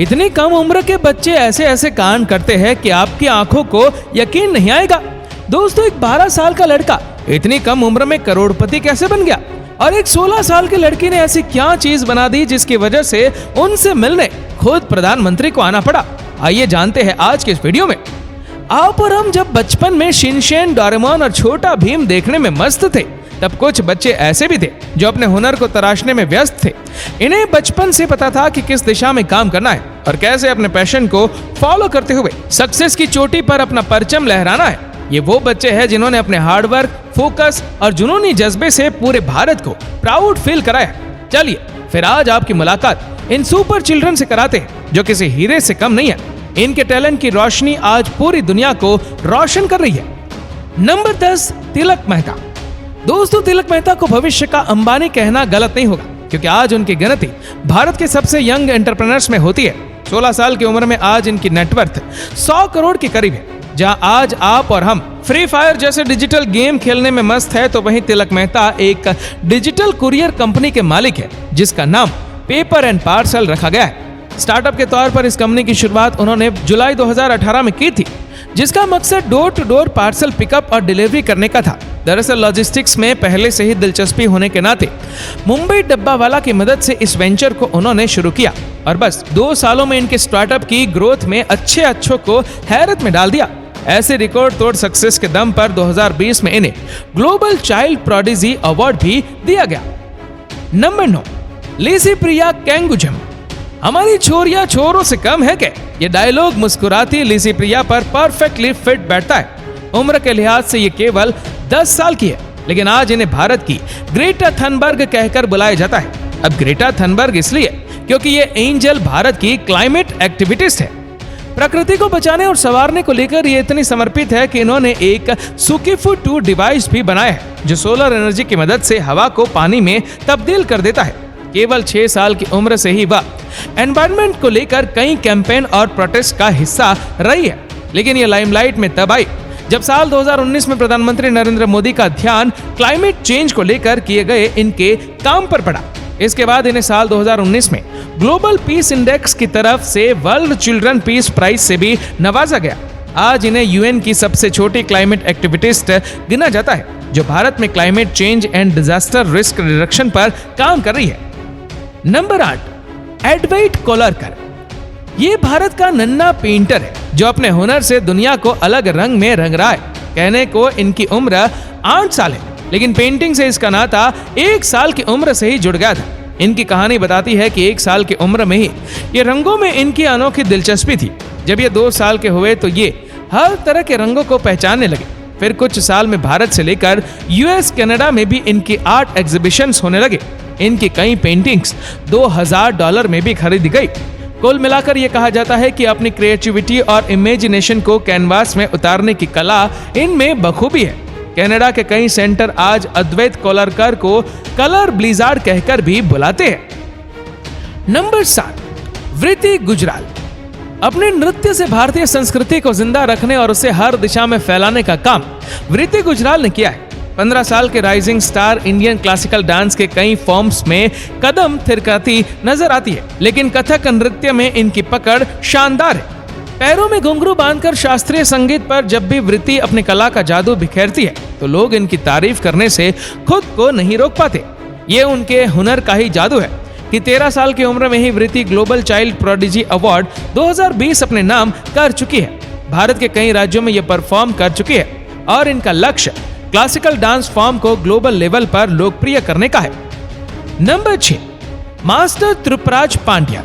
इतनी कम उम्र के बच्चे ऐसे ऐसे कांड करते हैं कि आपकी आंखों को यकीन नहीं आएगा। दोस्तों, एक 12 साल का लड़का इतनी कम उम्र में करोड़पति कैसे बन गया, और एक 16 साल की लड़की ने ऐसी क्या चीज बना दी जिसकी वजह से उनसे मिलने खुद प्रधानमंत्री को आना पड़ा। आइए जानते हैं आज के इस वीडियो में। आप और हम जब बचपन में शिनचैन, डोरेमोन और छोटा भीम देखने में मस्त थे, तब कुछ बच्चे ऐसे भी थे जो अपने हुनर को तराशने में व्यस्त थे। इन्हें बचपन से पता था कि किस दिशा में काम करना है और कैसे अपने पैशन को फॉलो करते हुए सक्सेस की चोटी पर अपना परचम लहराना है। ये वो बच्चे हैं जिन्होंने अपने हार्डवर्क, फोकस और जुनूनी जज्बे से पूरे भारत को प्राउड फील कराया। चलिए फिर आज आपकी मुलाकात इन सुपर चिल्ड्रन से कराते हैं जो किसी हीरे से कम नहीं है। इनके टैलेंट की रोशनी आज पूरी दुनिया को रोशन कर रही है। नंबर 10, तिलक मेहता। दोस्तों, तिलक मेहता को भविष्य का अंबानी कहना गलत नहीं होगा, क्योंकि आज उनकी गिनती भारत के सबसे यंग एंटरप्रेन्योर्स में होती है। 16 साल की उम्र में आज इनकी नेटवर्थ 100 करोड़ के करीब है। जहां आज आप और हम फ्री फायर जैसे डिजिटल गेम खेलने में मस्त है, तो वहीं तिलक मेहता एक डिजिटल कुरियर कंपनी के मालिक है जिसका नाम पेपर एंड पार्सल रखा गया है। स्टार्टअप के तौर पर इस कंपनी की शुरुआत उन्होंने जुलाई 2018 में की थी, जिसका मकसद door to door parcel pickup और डिलीवरी करने का था। दरअसल लॉजिस्टिक्स में पहले से ही दिलचस्पी होने के नाते मुंबई डब्बावाला की मदद से इस वेंचर को उन्होंने शुरू किया और बस 2 सालों में इनके स्टार्टअप की ग्रोथ में अच्छों को हैरत में डाल दिया। ऐसे रिकॉर्ड तोड़ सक्सेस के दम पर 2020 में इन्हें ग्लोबल चाइल्ड प्रोडिजी अवार्ड भी दिया गया। नंबर 9, लिसी प्रिया कैंगुजम। हमारी छोरियां छोरों से कम है क्या? ये डायलॉग मुस्कुराती लिसी प्रिया पर परफेक्टली फिट बैठता है। उम्र के लिहाज से ये केवल 10 साल की है, लेकिन आज इन्हें भारत की ग्रेटा थनबर्ग कहकर बुलाया जाता है। अब ग्रेटा थनबर्ग इसलिए क्योंकि ये एंजल भारत की क्लाइमेट एक्टिविस्ट है। प्रकृति को बचाने और संवारने को लेकर ये इतनी समर्पित है कि इन्होंने एक सुकीफू 2 डिवाइस भी बनाया है जो सोलर एनर्जी की मदद से हवा को पानी में तब्दील कर देता है। केवल 6 साल की उम्र से ही वह एनवायरनमेंट को लेकर कई कैंपेन और प्रोटेस्ट का हिस्सा रही है, लेकिन ये लाइमलाइट में तब आई जब साल 2019 में प्रधानमंत्री नरेंद्र मोदी का ध्यान क्लाइमेट चेंज को लेकर किए गए इनके काम पर पड़ा। इसके बाद इन्हें साल 2019 में ग्लोबल पीस इंडेक्स की तरफ से वर्ल्ड चिल्ड्रन पीस प्राइज से भी नवाजा गया। आज इन्हें यूएन की सबसे छोटी क्लाइमेट एक्टिविस्ट गिना जाता है, जो भारत में climate change and disaster risk reduction पर काम कर रही है। नंबर 8, एडवाइट कोलरकर। ये भारत का नन्हा पेंटर है जो अपने हुनर से दुनिया को अलग रंग में रंग रहा है। कहने को इनकी उम्र 8 साल है, लेकिन पेंटिंग से इसका नाता 1 साल की उम्र से ही जुड़ गया था। इनकी कहानी बताती है कि 1 साल की उम्र में ही ये रंगों में इनकी अनोखी दिलचस्पी थी। जब ये 2 साल के हुए तो ये हर तरह के रंगों को पहचानने लगे। फिर कुछ साल में भारत से लेकर यूएस, कनाडा में भी इनकी आर्ट एग्जीबिशंस होने लगे। इनकी कई पेंटिंग्स $2000 में भी खरीदी गई। कुल मिलाकर ये कहा जाता है कि अपनी क्रिएटिविटी और इमेजिनेशन को कैनवास में उतारने की कला इनमें बखूबी है। कनाडा के कई सेंटर आज अद्वैत कोलरकर को कलर ब्लिजार्ड कहकर भी बुलाते हैं। नंबर 7, वृत्ति गुजराल। अपने नृत्य से भारतीय संस्कृति को जिंदा रखने और उसे हर दिशा में फैलाने का काम वृत्ति गुजराल ने किया है। 15 साल के rising star Indian classical dance के कई फॉर्म्स में कदम थिरकाती नजर आती है, लेकिन कथक नृत्य में इनकी पकड़ शानदार है। पैरों में घुंघरू बांधकर शास्त्रीय संगीत पर जब भी वृत्ति अपनी कला का जादू बिखेरती है, तो लोग इनकी तारीफ करने से खुद को नहीं रोक पाते। ये उनके हुनर का ही जादू है कि 13 साल की उम्र में ही वृत्ति ग्लोबल चाइल्ड प्रोडिजी अवार्ड 2020 अपने नाम कर चुकी है। भारत के कई राज्यों में ये परफॉर्म कर चुकी है और इनका लक्ष्य क्लासिकल डांस फॉर्म को ग्लोबल लेवल पर लोकप्रिय करने का है। Number 6, master Trupraj Pandya.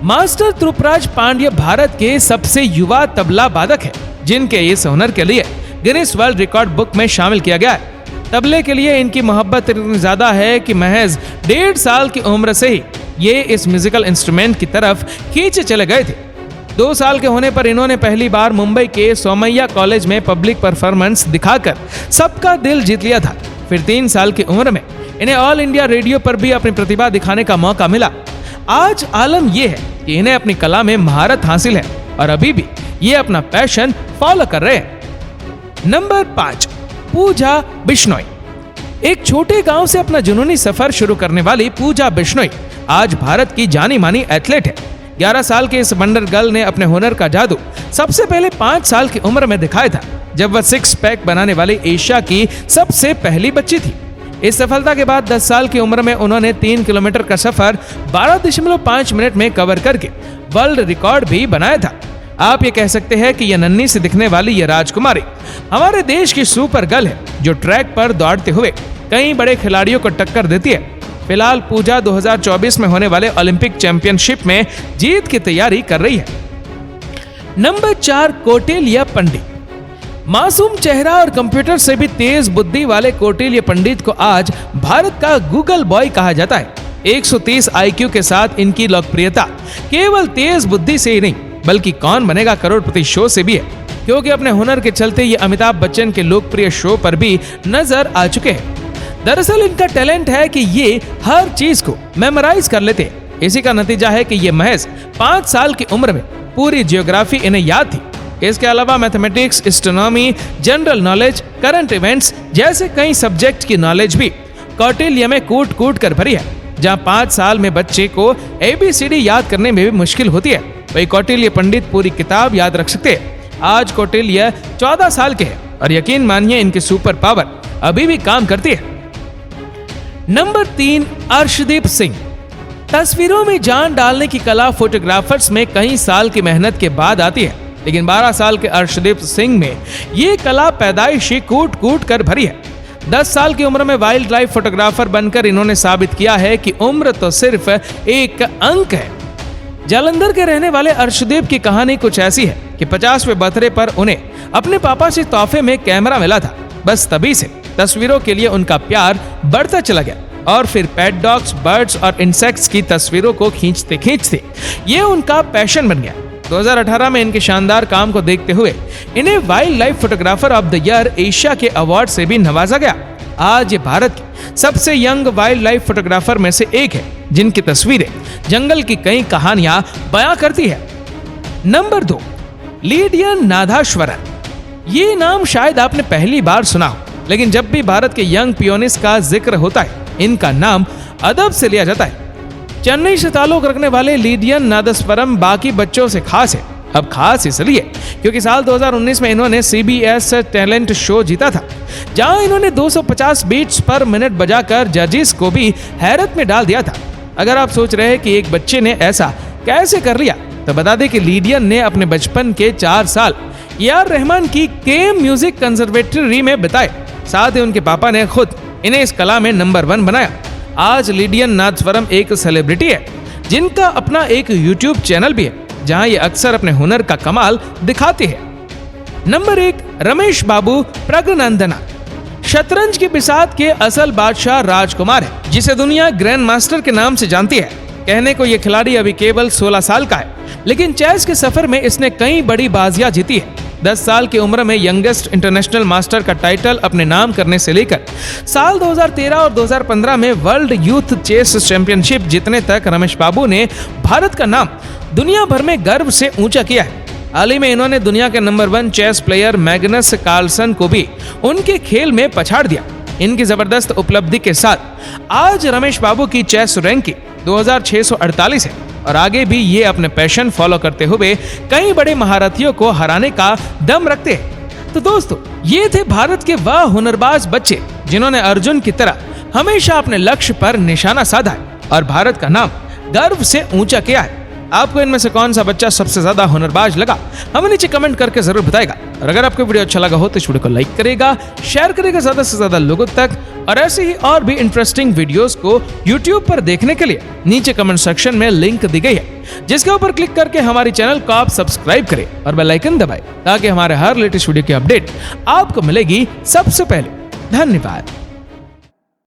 Master Trupraj Pandya Bharat के सबसे युवा तबला वादक है, जिनके इस हुनर के लिए गिनीज वर्ल्ड रिकॉर्ड बुक में शामिल किया गया है। तबले के लिए इनकी मोहब्बत इतनी ज्यादा है कि महज 1.5 साल की उम्र से ही ये इस म्यूजिकल इंस्ट्रूमेंट की तरफ खींचे चले गए थे। 2 साल के होने पर इन्होंने पहली बार मुंबई के सोमैया कॉलेज में पब्लिक परफॉर्मेंस दिखाकर सबका दिल जीत लिया था। फिर 3 साल की उम्र में इन्हें ऑल इंडिया रेडियो पर भी अपनी प्रतिभा दिखाने का मौका मिला। आज आलम यह है कि इन्हें अपनी कला में महारत हासिल है और अभी भी ये अपना पैशन फॉलो कर रहे हैं। नंबर 5, पूजा बिश्नोई। एक छोटे गांव से अपना जुनूनी सफर शुरू करने वाली पूजा बिश्नोई आज भारत की जानी मानी एथलीट है। 11 साल के इस वंडर गर्ल ने अपने हुनर का जादू सबसे पहले 5 साल की उम्र में दिखाया था, जब वह 6 पैक बनाने वाली एशिया की सबसे पहली बच्ची थी। इस सफलता के बाद 10 साल की उम्र में उन्होंने 3 किलोमीटर का सफर 12.5 मिनट में कवर करके वर्ल्ड रिकॉर्ड भी बनाया था। आप ये कह सकते हैं कि यह नन्ही से दिखने वाली यह राजकुमारी हमारे देश की सुपर गर्ल है, जो ट्रैक पर दौड़ते हुए कई बड़े खिलाड़ियों को टक्कर देती है। फिलहाल पूजा 2024 में होने वाले ओलंपिक चैंपियनशिप में जीत की तैयारी कर रही है। नंबर 4, कौटिल्य पंडित। मासूम चेहरा और कंप्यूटर से भी तेज बुद्धि वाले कौटिल्य पंडित को आज भारत का गूगल बॉय कहा जाता है। 130 IQ के साथ इनकी लोकप्रियता केवल तेज बुद्धि से ही नहीं, बल्कि कौन बनेगा करोड़पति शो से भी है, क्योंकि अपने हुनर के चलते ये अमिताभ बच्चन के लोकप्रिय शो पर भी नजर आ चुके हैं। दरअसल इनका टैलेंट है कि ये हर चीज को मेमोराइज कर लेते हैं। इसी का नतीजा है कि ये महज 5 साल की उम्र में पूरी जियोग्राफी इन्हें याद थी। इसके अलावा mathematics, astronomy, general knowledge, current events जैसे कई सब्जेक्ट की नॉलेज भी कौटिल्य में कूट कूट कर भरी है। जहां 5 साल में बच्चे को ABCD याद करने में भी मुश्किल होती है, वही कौटिल्य पंडित पूरी किताब याद रख सकते हैं। आज कौटिल्य 14 साल के हैं और यकीन मानिए इनकी सुपर पावर अभी भी काम करती है। नंबर 3, अर्शदीप सिंह। तस्वीरों में जान डालने की कला फोटोग्राफर्स में कई साल की मेहनत के बाद आती है, लेकिन 12 साल के अर्शदीप सिंह में ये कला पैदाइशी कूट कूट कर भरी है। 10 साल की उम्र में वाइल्ड लाइफ फोटोग्राफर बनकर इन्होंने साबित किया है कि उम्र तो सिर्फ एक अंक है। जालंधर के रहने वाले अर्शदीप की कहानी कुछ ऐसी है कि 50वें बर्थडे पर उन्हें अपने पापा से तोहफे में कैमरा मिला था। बस तभी से तस्वीरों के लिए उनका प्यार बढ़ता चला गया और फिर पेट डॉग्स, बर्ड्स और इंसेक्ट्स की तस्वीरों को खींचते खींचते ये उनका पैशन बन गया। 2018 में इनके शानदार काम को देखते हुए इन्हें wild life photographer of the year Asia के अवार्ड से भी नवाजा गया। आज ये भारत के सबसे यंग वाइल्ड लाइफ फोटोग्राफर में से एक है, जिनकी तस्वीरें जंगल की कई कहानियां बयां करती है। नंबर 2, लिडियन नादाश्वरन। ये नाम शायद आपने पहली बार सुना हो, लेकिन जब भी भारत के यंग पियोनिस्ट का जिक्र होता है, इनका नाम अदब से लिया जाता है। चेन्नई से ताल्लुक रखने वाले लिडियन नादस्वरम बाकी बच्चों से खास है। अब खास इसलिए क्योंकि साल 2019 में इन्होंने CBS टैलेंट शो जीता था, जहां इन्होंने 250 बीट्स पर मिनट बजाकर जजेस को भी हैरत में डाल दिया था। अगर आप सोच रहे हैं कि एक बच्चे ने ऐसा कैसे कर लिया, तो बता दें कि लिडियन ने अपने बचपन के 4 साल AR रहमान की केम म्यूजिक कंजर्वेटरी में बिताए। साथ ही उनके पापा ने खुद इन्हें इस कला में नंबर 1 बनाया। आज लिडियन नादस्वरम एक सेलिब्रिटी है, जिनका अपना एक YouTube चैनल भी है, जहां ये अक्सर अपने हुनर का कमाल दिखाते हैं। नंबर 1, रमेश बाबू प्रज्ञनंदना। शतरंज की बिसात के असल बादशाह राजकुमार है, जिसे दुनिया ग्रैंड मास्टर के नाम से जानती है। कहने को यह खिलाड़ी अभी केवल 16 साल का है, लेकिन चेस के सफर में इसने कई बड़ी बाजियां जीती है। 10 साल की उम्र में यंगेस्ट इंटरनेशनल मास्टर का टाइटल अपने नाम करने से लेकर साल 2013 और 2015 में वर्ल्ड यूथ चेस चैंपियनशिप जीतने तक रमेश बाबू ने भारत का नाम दुनिया भर में गर्व से ऊंचा किया है। हाल ही में इन्होंने दुनिया के number 1 chess player Magnus Carlsen को भी उनके खेल में पछाड़ दिया। इनकी जबरदस्त उपलब्धि के साथ आज रमेश बाबू की चेस रैंकिंग 2648 है और आगे भी ये अपने पैशन फॉलो करते हुए कई बड़े महारथियों को हराने का दम रखते हैं। तो दोस्तों, ये थे भारत के वह हुनरबाज बच्चे जिन्होंने अर्जुन की तरह हमेशा अपने लक्ष्य पर निशाना साधा है और भारत का नाम गर्व से ऊंचा किया है। आपको इनमें से कौन सा बच्चा सबसे ज्यादा हुनरबाज लगा, हमें नीचे कमेंट करके जरूर बताएगा। और अगर आपको वीडियो अच्छा लगा हो तो इस वीडियो को लाइक करेगा, शेयर करेगा ज्यादा से ज्यादा लोगों तक। और ऐसे ही और भी इंटरेस्टिंग वीडियोस को YouTube पर देखने के लिए नीचे कमेंट सेक्शन में लिंक दी गई है, जिसके ऊपर क्लिक करके हमारी चैनल को आप सब्सक्राइब करें और बेल आइकन दबाएं, ताकि हमारे हर लेटेस्ट वीडियो की अपडेट आपको मिलेगी सबसे पहले। धन्यवाद।